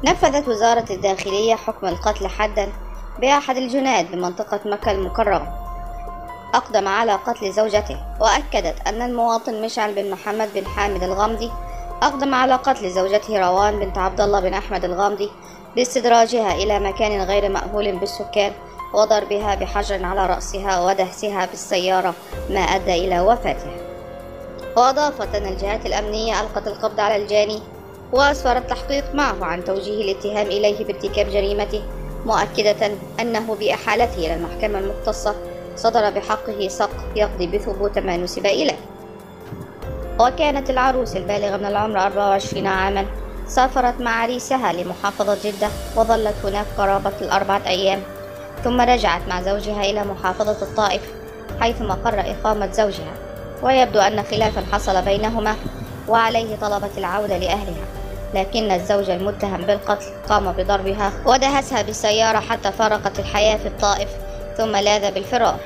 نفذت وزارة الداخلية حكم القتل حدًا بأحد الجناد بمنطقة مكة المكرمة. أقدم على قتل زوجته، وأكدت أن المواطن مشعل بن محمد بن حامد الغامدي أقدم على قتل زوجته روان بنت عبد الله بن أحمد الغامدي باستدراجها إلى مكان غير مأهول بالسكان وضربها بحجر على رأسها ودهسها بالسيارة ما أدى إلى وفاتها. وأضافت أن الجهات الأمنية ألقت القبض على الجاني وأسفر التحقيق معه عن توجيه الاتهام إليه بارتكاب جريمته، مؤكدة أنه بإحالته إلى المحكمة المختصة صدر بحقه سقط يقضي بثبوت ما نسب إليه. وكانت العروس البالغة من العمر 24 عاما سافرت مع عريسها لمحافظة جدة وظلت هناك قرابة 4 أيام، ثم رجعت مع زوجها إلى محافظة الطائف حيث مقر إقامة زوجها، ويبدو أن خلافا حصل بينهما وعليه طلبت العودة لأهلها، لكن الزوج المتهم بالقتل قام بضربها ودهسها بالسيارة حتى فارقت الحياة في الطائف ثم لاذ بالفرار.